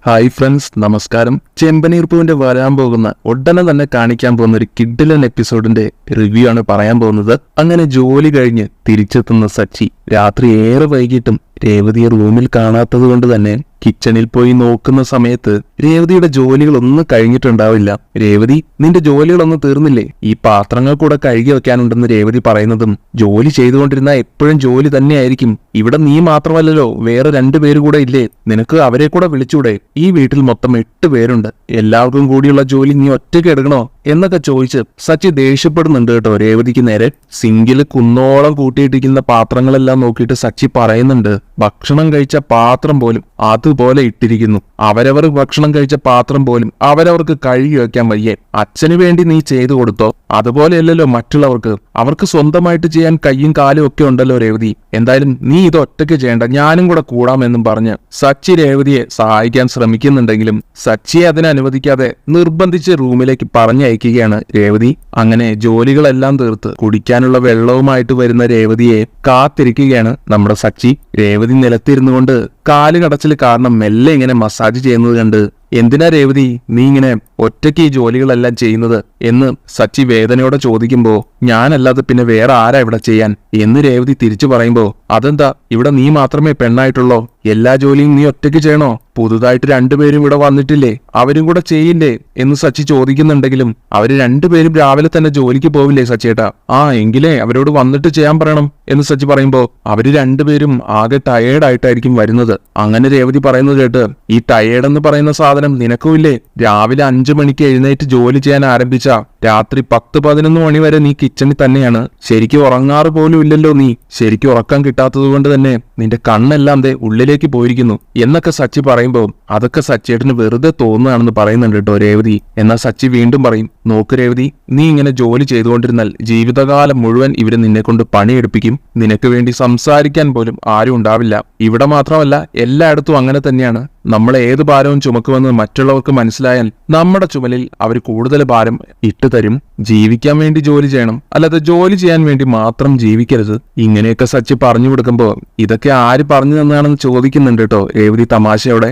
Hi friends, നമസ്കാരം. ചെമ്പനീർപ്പൂവിന്റെ വരാൻ പോകുന്ന ഉടനെ തന്നെ കാണിക്കാൻ പോകുന്ന ഒരു കിഡിലൻ എപ്പിസോഡിന്റെ റിവ്യൂ ആണ് പറയാൻ പോകുന്നത്. അങ്ങനെ ജോലി കഴിഞ്ഞ് തിരിച്ചെത്തുന്ന സച്ചി രാത്രി ഏറെ വൈകിട്ടും രേവതിയെ റൂമിൽ കാണാത്തത് കൊണ്ട് തന്നെ കിച്ചണിൽ പോയി നോക്കുന്ന സമയത്ത് രേവതിയുടെ ജോലികളൊന്നും കഴിഞ്ഞിട്ടുണ്ടാവില്ല. രേവതി, നിന്റെ ജോലികളൊന്നും തീർന്നില്ലേ? ഈ പാത്രങ്ങൾ കൂടെ കഴുകി വെക്കാനുണ്ടെന്ന് രേവതി പറയുന്നതും, ജോലി ചെയ്തുകൊണ്ടിരുന്ന എപ്പോഴും ജോലി തന്നെയായിരിക്കും. ഇവിടെ നീ മാത്രമല്ലല്ലോ, വേറെ 2 പേര് കൂടെ ഇല്ലേ? നിനക്ക് അവരെ കൂടെ വിളിച്ചൂടെ? ഈ വീട്ടിൽ മൊത്തം 8 പേരുണ്ട്. എല്ലാവർക്കും കൂടിയുള്ള ജോലി നീ ഒറ്റയ്ക്ക് എടുക്കണോ എന്നൊക്കെ ചോദിച്ച് സച്ചി ദേഷ്യപ്പെടുന്നുണ്ട് കേട്ടോ രേവതിക്ക് നേരെ. സിങ്കില് കുന്നോളം കൂട്ടിയിട്ടിരിക്കുന്ന പാത്രങ്ങളെല്ലാം നോക്കിയിട്ട് സച്ചി പറയുന്നുണ്ട്, ഭക്ഷണം കഴിച്ച പാത്രം പോലും അതുപോലെ ഇട്ടിരിക്കുന്നു. അവരവർ ഭക്ഷണം കഴിച്ച പാത്രം പോലും അവരവർക്ക് കഴുകി വെക്കാൻ വയ്യേ. അച്ഛന് വേണ്ടി നീ ചെയ്തു കൊടുത്തോ? അതുപോലെയല്ലല്ലോ മറ്റുള്ളവർക്ക്. അവർക്ക് സ്വന്തമായിട്ട് ചെയ്യാൻ കയ്യും കാലും ഒക്കെ ഉണ്ടല്ലോ രേവതി. എന്തായാലും നീ ഇത് ഒറ്റയ്ക്ക് ചെയ്യണ്ട, ഞാനും കൂടെ കൂടാമെന്നും പറഞ്ഞ് സച്ചി രേവതിയെ സഹായിക്കാൻ ശ്രമിക്കുന്നുണ്ടെങ്കിലും സച്ചിയെ അതിനെ അനുവദിക്കാതെ നിർബന്ധിച്ച് റൂമിലേക്ക് പറഞ്ഞയക്കുകയാണ് രേവതി. അങ്ങനെ ജോലികളെല്ലാം തീർത്ത് കുടിക്കാനുള്ള വെള്ളവുമായിട്ട് വരുന്ന രേവതിയെ കാത്തിരിക്കുകയാണ് നമ്മുടെ സച്ചി. രേവതി നിലത്തിരുന്നു കൊണ്ട് കാലുകടച്ചിൽ കാരണം മെല്ലെ ഇങ്ങനെ മസാജ് ചെയ്യുന്നത് കണ്ട്, എന്തിനാ രേവതി നീ ഇങ്ങനെ ഒറ്റയ്ക്ക് ഈ ജോലികളെല്ലാം ചെയ്യുന്നത് എന്ന് സച്ചി വേദനയോടെ ചോദിക്കുമ്പോ, ഞാനല്ലാതെ പിന്നെ വേറെ ആരാ ഇവിടെ ചെയ്യാൻ എന്ന് രേവതി തിരിച്ചു പറയുമ്പോ, അതെന്താ ഇവിടെ നീ മാത്രമേ പെണ്ണായിട്ടുള്ളോ? എല്ലാ ജോലിയും നീ ഒറ്റയ്ക്ക് ചെയ്യണോ? പുതുതായിട്ട് 2 പേരും ഇവിടെ വന്നിട്ടില്ലേ, അവരും കൂടെ ചെയ്യില്ലേ എന്ന് സച്ചി ചോദിക്കുന്നുണ്ടെങ്കിലും, അവര് 2 പേരും രാവിലെ തന്നെ ജോലിക്ക് പോവില്ലേ സച്ചിയേട്ടാ? എങ്കിലേ അവരോട് വന്നിട്ട് ചെയ്യാൻ പറയണം എന്ന് സച്ചി പറയുമ്പോ, അവര് 2 പേരും ആകെ ടയേർഡായിട്ടായിരിക്കും വരുന്നത്. അങ്ങനെ രേവതി പറയുന്നത് കേട്ട്, ഈ ടയേർഡ് എന്ന് പറയുന്ന സാധനം നിനക്കും ഇല്ലേ? രാവിലെ 5 മണിക്ക് എഴുന്നേറ്റ് ജോലി ചെയ്യാൻ ആരംഭിച്ച രാത്രി 10-11 മണി വരെ നീ കിച്ചണിൽ തന്നെയാണ്. ശരിക്കും ഉറങ്ങാറ് പോലും ഇല്ലല്ലോ നീ. ശരിക്കും ഉറക്കം കിട്ടാത്തത് കൊണ്ട് തന്നെ നിന്റെ കണ്ണെല്ലാം ദേ ഉള്ളിലേക്ക് പോയിരിക്കുന്നു എന്നൊക്കെ സച്ചി പറയുമ്പോ, അതൊക്കെ സച്ചിയേട്ടന് വെറുതെ തോന്നുകയാണെന്ന് പറയുന്നുണ്ട് കേട്ടോ രേവതി. എന്നാൽ സച്ചി വീണ്ടും പറയും, നോക്ക് രേവതി, നീ ഇങ്ങനെ ജോലി ചെയ്തുകൊണ്ടിരുന്നാൽ ജീവിതകാലം മുഴുവൻ ഇവര് നിന്നെ കൊണ്ട് പണിയെടുപ്പിക്കും. നിനക്ക് വേണ്ടി സംസാരിക്കാൻ പോലും ആരും ഉണ്ടാവില്ല. ഇവിടെ മാത്രമല്ല, എല്ലായിടത്തും അങ്ങനെ തന്നെയാണ്. നമ്മൾ ഏത് ഭാരവും ചുമക്കുമെന്ന് മറ്റുള്ളവർക്ക് മനസ്സിലായാൽ നമ്മുടെ ചുമലിൽ അവർ കൂടുതൽ ഭാരം ഇട്ടു തരും. ജീവിക്കാൻ വേണ്ടി ജോലി ചെയ്യണം, അല്ലാതെ ജോലി ചെയ്യാൻ വേണ്ടി മാത്രം ജീവിക്കരുത്. ഇങ്ങനെയൊക്കെ സച്ചി പറഞ്ഞു കൊടുക്കുമ്പോ, ഇതൊക്കെ ആര് പറഞ്ഞു തന്നാണെന്ന് ചോദിക്കുന്നുണ്ട് കേട്ടോ രേവതി തമാശയോടെ.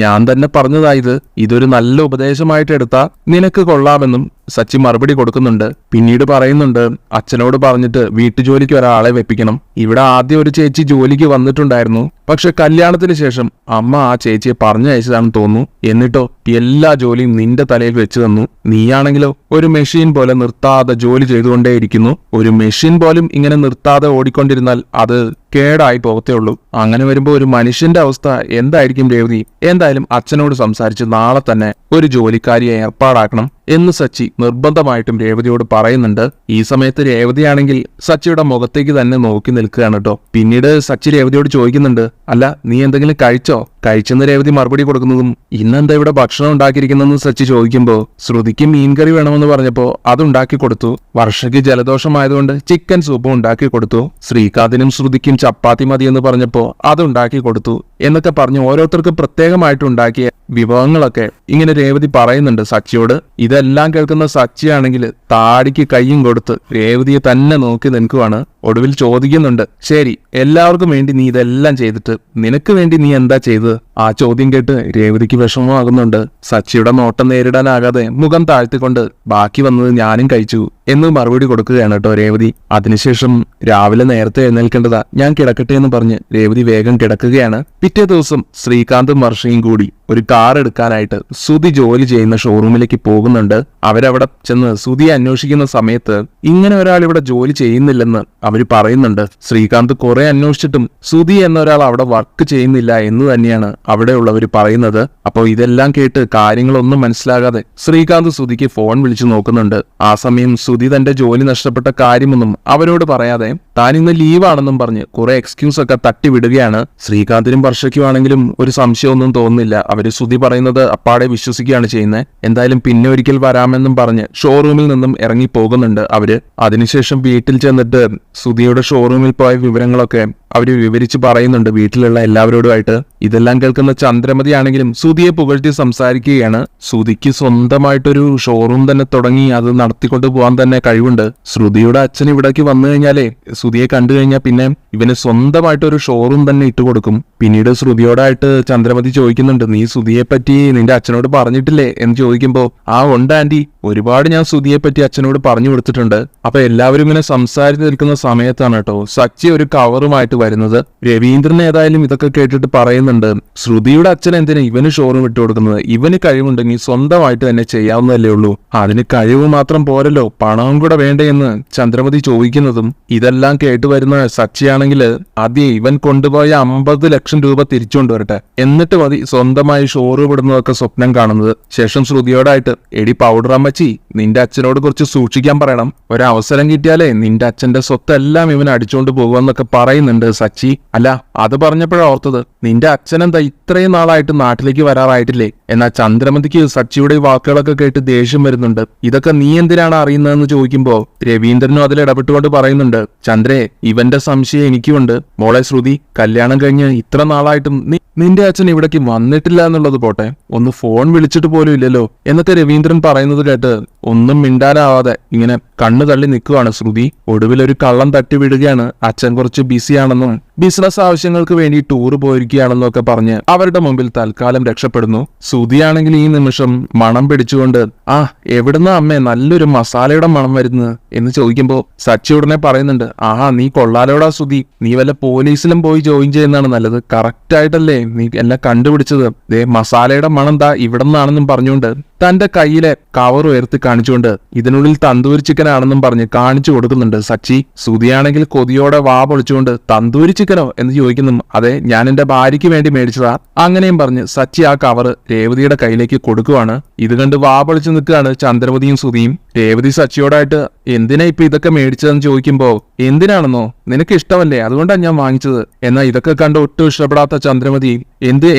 ഞാൻ തന്നെ പറഞ്ഞതായത്, ഇതൊരു നല്ല ഉപദേശമായിട്ട് എടുത്താ നിനക്ക് കൊള്ളാമെന്നും സച്ചി മറുപടി കൊടുക്കുന്നുണ്ട്. പിന്നീട് പറയുന്നുണ്ട്, അച്ഛനോട് പറഞ്ഞിട്ട് വീട്ടുജോലിക്ക് ഒരാളെ വെപ്പിക്കണം. ഇവിടെ ആദ്യം ഒരു ചേച്ചി ജോലിക്ക് വന്നിട്ടുണ്ടായിരുന്നു, പക്ഷെ കല്യാണത്തിന് ശേഷം അമ്മ ആ ചേച്ചിയെ പറഞ്ഞയച്ചതാണെന്ന് തോന്നുന്നു. എന്നിട്ടോ എല്ലാ ജോലിയും നിന്റെ തലയിൽ വെച്ച് തന്നു. നീയാണെങ്കിലോ ഒരു മെഷീൻ പോലെ നിർത്താതെ ജോലി ചെയ്തുകൊണ്ടേയിരിക്കുന്നു. ഒരു മെഷീൻ പോലും ഇങ്ങനെ നിർത്താതെ ഓടിക്കൊണ്ടിരുന്നാൽ അത് കേടായി പോകത്തേ ഉള്ളൂ. അങ്ങനെ വരുമ്പോ ഒരു മനുഷ്യന്റെ അവസ്ഥ എന്തായിരിക്കും രേവതി? എന്തായാലും അച്ഛനോട് സംസാരിച്ച് നാളെ തന്നെ ഒരു ജോലിക്കാരിയെ ഏർപ്പാടാക്കണം എന്ന് സച്ചി നിർബന്ധമായിട്ടും രേവതിയോട് പറയുന്നുണ്ട്. ഈ സമയത്ത് രേവതിയാണെങ്കിൽ സച്ചിയുടെ മുഖത്തേക്ക് തന്നെ നോക്കി നിൽക്കുകയാണ് കേട്ടോ. പിന്നീട് സച്ചി രേവതിയോട് ചോദിക്കുന്നുണ്ട്, അല്ല നീ എന്തെങ്കിലും കഴിച്ചോ? കഴിച്ചെന്ന് രേവതി മറുപടി കൊടുക്കുന്നതും, ഇന്നെന്താ ഇവിടെ ഭക്ഷണം ഉണ്ടാക്കിയിരിക്കുന്നെന്ന് സച്ചി ചോദിക്കുമ്പോ, ശ്രുതിക്ക് മീൻകറി വേണമെന്ന് പറഞ്ഞപ്പോ അതുണ്ടാക്കി കൊടുത്തു. വർഷയ്ക്ക് ജലദോഷമായതുകൊണ്ട് ചിക്കൻ സൂപ്പും ഉണ്ടാക്കി കൊടുത്തു. ശ്രീകാന്തിനും ശ്രുതിക്കും ചപ്പാത്തി മതിയെന്ന് പറഞ്ഞപ്പോ അതുണ്ടാക്കി കൊടുത്തു എന്നൊക്കെ പറഞ്ഞ് ഓരോരുത്തർക്കും പ്രത്യേകമായിട്ടുണ്ടാക്കിയ വിഭവങ്ങളൊക്കെ ഇങ്ങനെ രേവതി പറയുന്നുണ്ട് സച്ചിയോട്. ഇതെല്ലാം കേൾക്കുന്ന സച്ചിയാണെങ്കിൽ താടിക്ക് കയ്യും കൊടുത്ത് രേവതിയെ തന്നെ നോക്കി നിൽക്കുവാണ്. ഒടുവിൽ ചോദിക്കുന്നുണ്ട്, ശരി, എല്ലാവർക്കും വേണ്ടി നീ ഇതെല്ലാം ചെയ്തിട്ട് നിനക്ക് വേണ്ടി നീ എന്താ ചെയ്തത്? ആ ചോദ്യം കേട്ട് രേവതിക്ക് വിഷമമാകുന്നുണ്ട്. സച്ചിയുടെ നോട്ടം നേരിടാനാകാതെ മുഖം താഴ്ത്തിക്കൊണ്ട്, ബാക്കി വന്നത് ഞാനും കഴിച്ചു എന്ന് മറുപടി കൊടുക്കുകയാണ് കേട്ടോ രേവതി. അതിനുശേഷം രാവിലെ നേരത്തെ എഴുന്നേൽക്കേണ്ടതാ, ഞാൻ കിടക്കട്ടെ എന്ന് പറഞ്ഞ് രേവതി വേഗം കിടക്കുകയാണ്. പിറ്റേ ദിവസം ശ്രീകാന്തും വർഷയും കൂടി ഒരു കാർ എടുക്കാനായിട്ട് സുധി ജോലി ചെയ്യുന്ന ഷോറൂമിലേക്ക് പോകുന്നുണ്ട്. അവരവിടെ ചെന്ന് സുധിയെ അന്വേഷിക്കുന്ന സമയത്ത് ഇങ്ങനെ ഒരാൾ ഇവിടെ ജോലി ചെയ്യുന്നില്ലെന്ന് അവര് പറയുന്നുണ്ട്. ശ്രീകാന്ത് കുറെ അന്വേഷിച്ചിട്ടും സുധി എന്നൊരാൾ അവിടെ വർക്ക് ചെയ്യുന്നില്ല എന്ന് തന്നെയാണ് അവിടെയുള്ളവര് പറയുന്നത്. അപ്പോൾ ഇതെല്ലാം കേട്ട് കാര്യങ്ങളൊന്നും മനസ്സിലാകാതെ ശ്രീകാന്ത് സുധിക്ക് ഫോൺ വിളിച്ചു നോക്കുന്നുണ്ട്. ആ സമയം സുധി തന്റെ ജോലി നഷ്ടപ്പെട്ട കാര്യമൊന്നും അവരോട് പറയാതെ താൻ ഇന്ന് ലീവാണെന്നും പറഞ്ഞ് കുറെ എക്സ്ക്യൂസ് ഒക്കെ തട്ടിവിടുകയാണ്. ശ്രീകാന്തിനും വർഷയ്ക്കുമാണെങ്കിലും ഒരു സംശയമൊന്നും തോന്നുന്നില്ല. അവര് സുധി പറയുന്നത് അപ്പാടെ വിശ്വസിക്കുകയാണ് ചെയ്യുന്നത്. എന്തായാലും പിന്നെ ഒരിക്കൽ വരാമെന്നും പറഞ്ഞ് ഷോറൂമിൽ നിന്നും ഇറങ്ങി പോകുന്നുണ്ട് അവര്. അതിനുശേഷം വീട്ടിൽ ചെന്നിട്ട് സുധിയുടെ ഷോറൂമിൽ പോയ വിവരങ്ങളൊക്കെ അവര് വിവരിച്ച് പറയുന്നുണ്ട് വീട്ടിലുള്ള എല്ലാവരോടുമായിട്ട്. ഇതെല്ലാം കേൾക്കുന്ന ചന്ദ്രമതി ആണെങ്കിലും ശ്രുതിയെ പുകഴ്ത്തി സംസാരിക്കുകയാണ്. ശ്രുതിക്ക് സ്വന്തമായിട്ടൊരു ഷോറൂം തന്നെ തുടങ്ങി അത് നടത്തിക്കൊണ്ട് പോകാൻ തന്നെ കഴിവുണ്ട്. ശ്രുതിയുടെ അച്ഛൻ ഇവിടേക്ക് വന്നു കഴിഞ്ഞാലേ ശ്രുതിയെ കണ്ടു കഴിഞ്ഞാൽ പിന്നെ ഇവന് സ്വന്തമായിട്ടൊരു ഷോറൂം തന്നെ ഇട്ടുകൊടുക്കും. പിന്നീട് ശ്രുതിയോടായിട്ട് ചന്ദ്രമതി ചോദിക്കുന്നുണ്ട്, നീ ശ്രുതിയെ പറ്റി നിന്റെ അച്ഛനോട് പറഞ്ഞിട്ടില്ലേ എന്ന് ചോദിക്കുമ്പോ, ആ ഉണ്ട് ആന്റി, ഒരുപാട് ഞാൻ ശ്രുതിയെ പറ്റി അച്ഛനോട് പറഞ്ഞു കൊടുത്തിട്ടുണ്ട്. അപ്പൊ എല്ലാവരും ഇങ്ങനെ സംസാരിച്ച് നിൽക്കുന്ന സമയത്താണ് കേട്ടോ സച്ചി ഒരു കവറുമായിട്ട് വരുന്നത്. രവീന്ദ്രൻ ഏതായാലും ഇതൊക്കെ കേട്ടിട്ട് പറയുന്നുണ്ട്, ശ്രുതിയുടെ അച്ഛൻ എന്തിനാ ഇവന് ഷോറൂം ഇട്ട് കൊടുക്കുന്നത്? ഇവന് കഴിവുണ്ടെങ്കിൽ സ്വന്തമായിട്ട് തന്നെ ചെയ്യാവുന്നതല്ലേ ഉള്ളൂ. അതിന് കഴിവ് മാത്രം പോരല്ലോ, പണവും കൂടെ വേണ്ടേ എന്ന് ചന്ദ്രമതി ചോദിക്കുന്നതും ഇതെല്ലാം കേട്ടുവരുന്ന സച്ചിയാണെങ്കിൽ ആദ്യം ഇവൻ കൊണ്ടുപോയ 50 ലക്ഷം രൂപ തിരിച്ചുകൊണ്ടുവരട്ടെ, എന്നിട്ട് മതി സ്വന്തമായി ഷോറൂം ഇടുന്നതൊക്കെ സ്വപ്നം കാണുന്നത്. ശേഷം ശ്രുതിയോടായിട്ട്, എടി പൗഡർ അമ്മച്ചി, നിന്റെ അച്ഛനോട് കുറച്ച് സൂക്ഷിക്കാൻ പറയണം. ഒരവസരം കിട്ടിയാലേ നിന്റെ അച്ഛന്റെ സ്വത്തെല്ലാം ഇവൻ അടിച്ചുകൊണ്ട് പോകുമെന്നൊക്കെ പറയുന്നുണ്ട് സച്ചി. അല്ല, അത് പറഞ്ഞപ്പോഴാണ് ഓർത്തത്, നിന്റെ അച്ഛനെന്താ ഇത്രയും നാളായിട്ട് നാട്ടിലേക്ക് വരാറായിട്ടില്ലേ? എന്നാൽ ചന്ദ്രമതിക്ക് സച്ചിയുടെ വാക്കുകളൊക്കെ കേട്ട് ദേഷ്യം വരുന്നുണ്ട്. ഇതൊക്കെ നീ എന്തിനാണ് അറിയുന്നതെന്ന് ചോദിക്കുമ്പോ രവീന്ദ്രനും അതിൽ ഇടപെട്ടുകൊണ്ട് പറയുന്നുണ്ട്, ചന്ദ്രേ, ഇവന്റെ സംശയം എനിക്കുമുണ്ട്. മോളെ ശ്രുതി, കല്യാണം കഴിഞ്ഞ് ഇത്ര നാളായിട്ടും നിന്റെ അച്ഛൻ ഇവിടേക്ക് വന്നിട്ടില്ല എന്നുള്ളത് പോട്ടെ, ഒന്ന് ഫോൺ വിളിച്ചിട്ട് പോലും ഇല്ലല്ലോ എന്നൊക്കെ രവീന്ദ്രൻ പറയുന്നത് കേട്ട് ഒന്നും മിണ്ടാനാവാതെ ഇങ്ങനെ കണ്ണു തള്ളി നിൽക്കുവാണ് ശ്രുതി. ഒടുവിൽ ഒരു കള്ളം തട്ടി വിടുകയാണ്. അച്ഛൻ കുറച്ച് ബിസിയാണെന്നും ബിസിനസ് ആവശ്യങ്ങൾക്ക് വേണ്ടി ടൂർ പോയിരിക്കുകയാണെന്നും ഒക്കെ പറഞ്ഞ് അവരുടെ മുമ്പിൽ തൽക്കാലം രക്ഷപ്പെടുന്നു. ശ്രുതിയാണെങ്കിൽ ഈ നിമിഷം മണം പിടിച്ചുകൊണ്ട്, ആ എവിടുന്ന അമ്മേ നല്ലൊരു മസാലയുടെ മണം വരുന്നത് എന്ന് ചോദിക്കുമ്പോ സച്ചി ഉടനെ പറയുന്നുണ്ട്, ആഹാ നീ കൊള്ളാലോടാ ശ്രുതി, നീ വല്ല പോലീസിലും പോയി ജോയിൻ ചെയ്യുന്നതാണ് നല്ലത്. കറക്റ്റ് ആയിട്ടല്ലേ നീ എല്ലാം കണ്ടുപിടിച്ചത്. ദേ മസാലയുടെ മണം ദാ ഇവിടെ നിന്നാണെന്നും പറഞ്ഞുകൊണ്ട് തന്റെ കയ്യിലെ കവർ ഉയർത്തി കാണിച്ചുകൊണ്ട് ഇതിനുള്ളിൽ തന്തൂരി ചിക്കൻ ആണെന്നും പറഞ്ഞ് കാണിച്ചു കൊടുക്കുന്നുണ്ട് സച്ചി. ശ്രുതിയാണെങ്കിൽ കൊതിയോടെ വാ പൊളിച്ചുകൊണ്ട്, തന്തൂരി ചിക്കനോ എന്ന് ചോദിക്കുന്നു. അതെ, ഞാൻ എന്റെ ഭാര്യയ്ക്ക് വേണ്ടി മേടിച്ചതാ. അങ്ങനെയും പറഞ്ഞ് സച്ചി ആ കവർ രേവതിയുടെ കയ്യിലേക്ക് കൊടുക്കുവാണ്. ഇത് കണ്ട് വാ പൊളിച്ചു നിൽക്കുകയാണ് ചന്ദ്രമതിയും ശ്രുതിയും. രേവതി സച്ചിയോടായിട്ട്, എന്തിനാ ഇപ്പൊ ഇതൊക്കെ മേടിച്ചതെന്ന് ചോദിക്കുമ്പോ, എന്തിനാണെന്നോ, നിനക്ക് ഇഷ്ടമല്ലേ, അതുകൊണ്ടാണ് ഞാൻ വാങ്ങിച്ചത്. എന്നാൽ ഇതൊക്കെ കണ്ട് ഒട്ടും ഇഷ്ടപ്പെടാത്ത ചന്ദ്രമതി,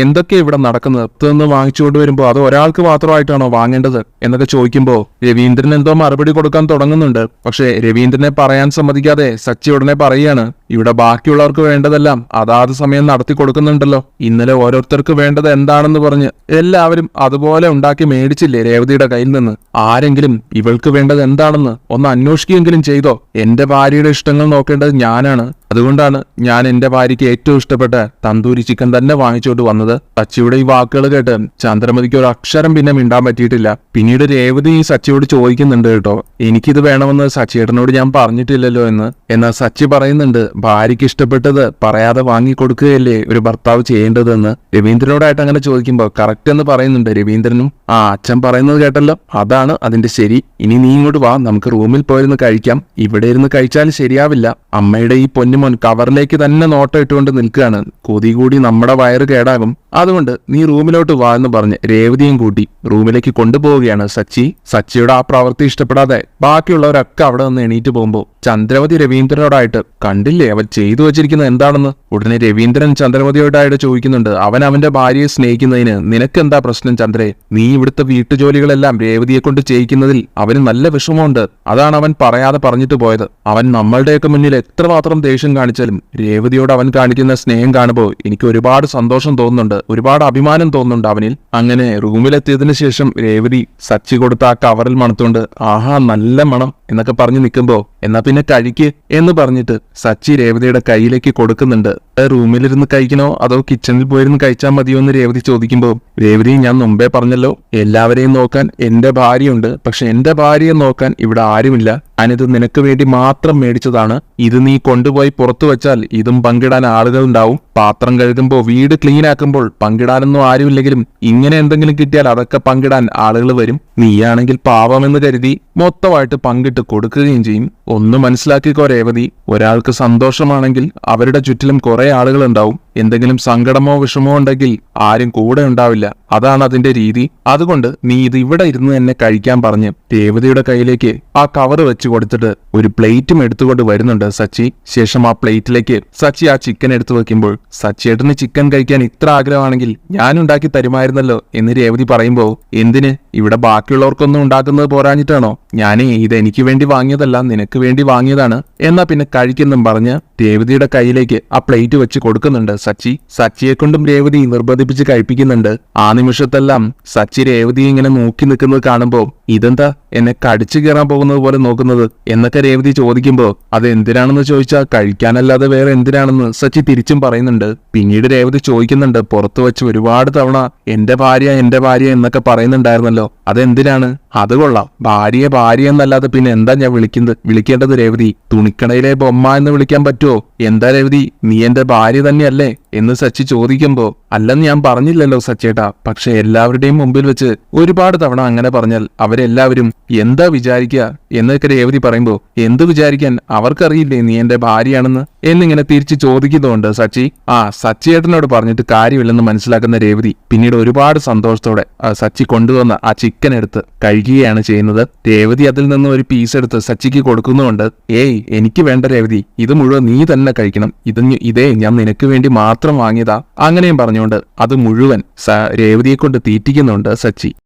എന്തൊക്കെ ഇവിടെ നടക്കുന്നത്? പുറത്തുനിന്ന് വാങ്ങിച്ചുകൊണ്ട് വരുമ്പോ അത് ഒരാൾക്ക് മാത്രമായിട്ടാണോ വാങ്ങേണ്ടത് എന്നൊക്കെ ചോദിക്കുമ്പോ രവീന്ദ്രൻ എന്തോ മറുപടി കൊടുക്കാൻ തുടങ്ങുന്നുണ്ട്. പക്ഷെ രവീന്ദ്രനെ പറയാൻ സമ്മതിക്കാതെ സച്ചി ഉടനെ പറയുകയാണ്, ഇവിടെ ബാക്കിയുള്ളവർക്ക് വേണ്ടതെല്ലാം അതാത് സമയം നടത്തി കൊടുക്കുന്നുണ്ടല്ലോ. ഇന്നലെ ഓരോരുത്തർക്ക് വേണ്ടത് എന്താണെന്ന് പറഞ്ഞ് എല്ലാവരും അതുപോലെ ഉണ്ടാക്കി മേടിച്ചില്ലേ രേവതിയുടെ കയ്യിൽ നിന്ന്? ആരെങ്കിലും ഇവൾക്ക് വേണ്ടത് എന്താണെന്ന് ഒന്ന് അന്വേഷിക്കുകയെങ്കിലും ചെയ്തോ? എന്റെ ഭാര്യയുടെ ഇഷ്ടങ്ങൾ നോക്കേണ്ടത് ഞാനാണ്. അതുകൊണ്ടാണ് ഞാൻ എന്റെ ഭാര്യയ്ക്ക് ഏറ്റവും ഇഷ്ടപ്പെട്ട തന്തൂരി ചിക്കൻ തന്നെ വാങ്ങിച്ചോണ്ട് വന്നത്. സച്ചിയുടെ ഈ വാക്കുകൾ കേട്ട് ചന്ദ്രമതിക്ക് ഒരു അക്ഷരം പിന്നെ മിണ്ടാൻ പറ്റിയിട്ടില്ല. പിന്നീട് രേവതി ഈ സച്ചിയോട് ചോദിക്കുന്നുണ്ട് കേട്ടോ, എനിക്കിത് വേണമെന്ന് സച്ചിയേട്ടനോട് ഞാൻ പറഞ്ഞിട്ടില്ലല്ലോ എന്ന്. എന്നാൽ സച്ചി പറയുന്നുണ്ട്, ഭാര്യയ്ക്ക് ഇഷ്ടപ്പെട്ടത് പറയാതെ വാങ്ങിക്കൊടുക്കുകയല്ലേ ഒരു ഭർത്താവ് ചെയ്യേണ്ടതെന്ന്. രവീന്ദ്രനോടായിട്ട് അങ്ങനെ ചോദിക്കുമ്പോൾ കറക്റ്റ് എന്ന് പറയുന്നുണ്ട് രവീന്ദ്രനും. ആ അച്ഛൻ പറയുന്നത് കേട്ടല്ലോ, അതാണ് അതിന്റെ ശരി. ഇനി നീ ഇങ്ങോട്ട് വാ, നമുക്ക് റൂമിൽ പോയിരുന്ന് കഴിക്കാം. ഇവിടെ ഇരുന്ന് കഴിച്ചാൽ ശരിയാവില്ല. അമ്മയുടെ ഈ പൊന്നുമോൻ കവറിലേക്ക് തന്നെ നോട്ടം ഇട്ടുകൊണ്ട് നിൽക്കുകയാണ്. കൊതി കൂടി നമ്മുടെ വയറ് കേടാകും. അതുകൊണ്ട് നീ റൂമിലോട്ട് വാ എന്ന് പറഞ്ഞ് രേവതിയും കൂട്ടി റൂമിലേക്ക് കൊണ്ടുപോവുകയാണ് സച്ചി. സച്ചിയുടെ ആ പ്രവൃത്തി ഇഷ്ടപ്പെടാതെ ബാക്കിയുള്ളവരൊക്കെ അവിടെ നിന്ന് എണീറ്റ് പോകുമ്പോൾ ചന്ദ്രമതി രവീന്ദ്രനോടായിട്ട്, കണ്ടില്ലേ അവൻ ചെയ്തു വെച്ചിരിക്കുന്നത് എന്താണെന്ന്? ഉടനെ രവീന്ദ്രൻ ചന്ദ്രമതിയോടായിട്ട് ചോദിക്കുന്നുണ്ട്, അവൻ അവന്റെ ഭാര്യയെ സ്നേഹിക്കുന്നതിന് നിനക്കെന്താ പ്രശ്നം ചന്ദ്രേ? നീ ഇവിടുത്തെ വീട്ടുജോലികളെല്ലാം രേവതിയെ കൊണ്ട് ചെയ്യിക്കുന്നതിൽ അവന് നല്ല വിഷമമുണ്ട്. അതാണ് അവൻ പറയാതെ പറഞ്ഞിട്ട് പോയത്. അവൻ നമ്മളുടെയൊക്കെ മുന്നിൽ എത്രമാത്രം ദേഷ്യം കാണിച്ചാലും രേവതിയോട് അവൻ കാണിക്കുന്ന സ്നേഹം കാണുമ്പോൾ എനിക്ക് ഒരുപാട് സന്തോഷം തോന്നുന്നുണ്ട്, ഒരുപാട് അഭിമാനം തോന്നുന്നുണ്ട് അവനിൽ. അങ്ങനെ റൂമിലെത്തിയതിനു ശേഷം രേവതി സച്ചി കൊടുത്ത ആ കവറിൽ മണത്തോണ്ട്, ആഹാ നല്ല മണം എന്നൊക്കെ പറഞ്ഞു നിൽക്കുമ്പോ, എന്നാ പിന്നെ കഴിക്ക് എന്ന് പറഞ്ഞിട്ട് സച്ചി രേവതിയുടെ കയ്യിലേക്ക് കൊടുക്കുന്നുണ്ട്. റൂമിലിരുന്ന് കഴിക്കണോ അതോ കിച്ചണിൽ പോയിരുന്ന് കഴിച്ചാൽ മതിയോ എന്ന് രേവതി ചോദിക്കുമ്പോ, രേവതി ഞാൻ മുമ്പേ പറഞ്ഞല്ലോ, എല്ലാവരെയും നോക്കാൻ എന്റെ ഭാര്യയുണ്ട്. പക്ഷെ എന്റെ ഭാര്യയെ നോക്കാൻ ഇവിടെ ആരുമില്ല. ഞാനിത് നിനക്ക് വേണ്ടി മാത്രം മേടിച്ചതാണ്. ഇത് നീ കൊണ്ടുപോയി പുറത്തു വെച്ചാൽ ഇതും പങ്കിടാൻ ആളുകൾ ഉണ്ടാവും. പാത്രം കഴുകുമ്പോ വീട് ക്ലീൻ ആക്കുമ്പോൾ പങ്കിടാനൊന്നും ആരുമില്ലെങ്കിലും ഇങ്ങനെ എന്തെങ്കിലും കിട്ടിയാൽ അതൊക്കെ പങ്കിടാൻ ആളുകൾ വരും. നീയാണെങ്കിൽ പാവമെന്ന് കരുതി മൊത്തമായിട്ട് പങ്കിട്ട് കൊടുക്കുകയും ചെയ്യും. ഒന്ന് മനസ്സിലാക്കിക്കോ രേവതി, ഒരാൾക്ക് സന്തോഷമാണെങ്കിൽ അവരുടെ ചുറ്റിലും കുറെ ആളുകൾ ഉണ്ടാവും. എന്തെങ്കിലും സങ്കടമോ വിഷമോ ഉണ്ടെങ്കിൽ ആരും കൂടെ ഉണ്ടാവില്ല. അതാണ് അതിന്റെ രീതി. അതുകൊണ്ട് നീ ഇത് ഇവിടെ ഇരുന്ന് തന്നെ കഴിക്കാൻ പറഞ്ഞ് രേവതിയുടെ കയ്യിലേക്ക് ആ കവർ വെച്ച് കൊടുത്തിട്ട് ഒരു പ്ലേറ്റും എടുത്തുകൊണ്ട് വരുന്നുണ്ട് സച്ചി. ശേഷം ആ പ്ലേറ്റിലേക്ക് സച്ചി ആ ചിക്കൻ എടുത്തു വെക്കുമ്പോൾ, സച്ചിയേട്ടന് ചിക്കൻ കഴിക്കാൻ ഇത്ര ആഗ്രഹമാണെങ്കിൽ ഞാൻ ഉണ്ടാക്കി തരുമായിരുന്നല്ലോ എന്ന് രേവതി പറയുമ്പോ, എന്തിന് ഇവിടെ ബാക്കിയുള്ളവർക്കൊന്നും ഉണ്ടാക്കുന്നത് പോരാഞ്ഞിട്ടാണോ? ഞാനേ ഇത് എനിക്ക് വേണ്ടി വാങ്ങിയതല്ല, നിനക്ക് വേണ്ടി വാങ്ങിയതാണ്. എന്നാ പിന്നെ കഴിക്കെന്നും പറഞ്ഞ് രേവതിയുടെ കയ്യിലേക്ക് ആ പ്ലേറ്റ് വെച്ച് കൊടുക്കുന്നുണ്ട് സച്ചി. സച്ചിയെ കൊണ്ടും രേവതി നിർബന്ധിപ്പിച്ച് കഴിപ്പിക്കുന്നുണ്ട്. ആ നിമിഷത്തെല്ലാം സച്ചി രേവതി ഇങ്ങനെ നോക്കി നിൽക്കുന്നത് കാണുമ്പോ ഇതെന്താ എന്നെ കടിച്ചു കയറാൻ പോകുന്നത് പോലെ നോക്കുന്നത് എന്നൊക്കെ രേവതി ചോദിക്കുമ്പോ അത് എന്തിനാണെന്ന് ചോദിച്ചാൽ കഴിക്കാനല്ലാതെ വേറെ എന്തിനാണെന്ന് സച്ചി തിരിച്ചും പറയുന്നുണ്ട്. പിന്നീട് രേവതി ചോദിക്കുന്നുണ്ട്, പുറത്തു വെച്ച് ഒരുപാട് തവണ എന്റെ ഭാര്യ എന്നൊക്കെ പറയുന്നുണ്ടായിരുന്നല്ലോ, അതെന്തിനാണ്? അത് കൊള്ളാം, ഭാര്യയെ ഭാര്യ എന്നല്ലാതെ പിന്നെ എന്താ ഞാൻ വിളിക്കേണ്ടത് രേവതി? തുണിക്കടയിലെ ബൊമ്മ എന്ന് വിളിക്കാൻ പറ്റുമോ? എന്താ രേവതി, നീ എന്റെ ഭാര്യ തന്നെയല്ലേ എന്ന് സച്ചി ചോദിക്കുമ്പോ അല്ലെന്ന് ഞാൻ പറഞ്ഞില്ലല്ലോ സച്ചേട്ടാ, പക്ഷെ എല്ലാവരുടെയും മുമ്പിൽ വെച്ച് ഒരുപാട് തവണ അങ്ങനെ പറഞ്ഞാൽ അവരെല്ലാവരും എന്താ വിചാരിക്കുക എന്നൊക്കെ രേവതി പറയുമ്പോ എന്ത് വിചാരിക്കാൻ, അവർക്കറിയില്ലേ നീ എന്റെ ഭാര്യയാണെന്ന് എന്നിങ്ങനെ തിരിച്ചു ചോദിക്കുന്നുണ്ട് സച്ചി. സച്ചിയേട്ടനോട് പറഞ്ഞിട്ട് കാര്യമില്ലെന്ന് മനസ്സിലാക്കുന്ന രേവതി പിന്നീട് ഒരുപാട് സന്തോഷത്തോടെ സച്ചി കൊണ്ടുവന്ന ആ ചിക്കൻ എടുത്ത് കഴിക്കുകയാണ് ചെയ്യുന്നത്. രേവതി അതിൽ നിന്ന് ഒരു പീസ് എടുത്ത് സച്ചിക്ക് കൊടുക്കുന്നുണ്ട്. എനിക്ക് വേണ്ട രേവതി, ഇത് മുഴുവൻ നീ തന്നെ കഴിക്കണം, ഇതേ ഞാൻ നിനക്ക് വേണ്ടി മാത്രം വാങ്ങിയതാ. അങ്ങനെയും പറഞ്ഞുകൊണ്ട് അത് മുഴുവൻ രേവതിയെ കൊണ്ട് തീറ്റിക്കുന്നുണ്ട് സച്ചി.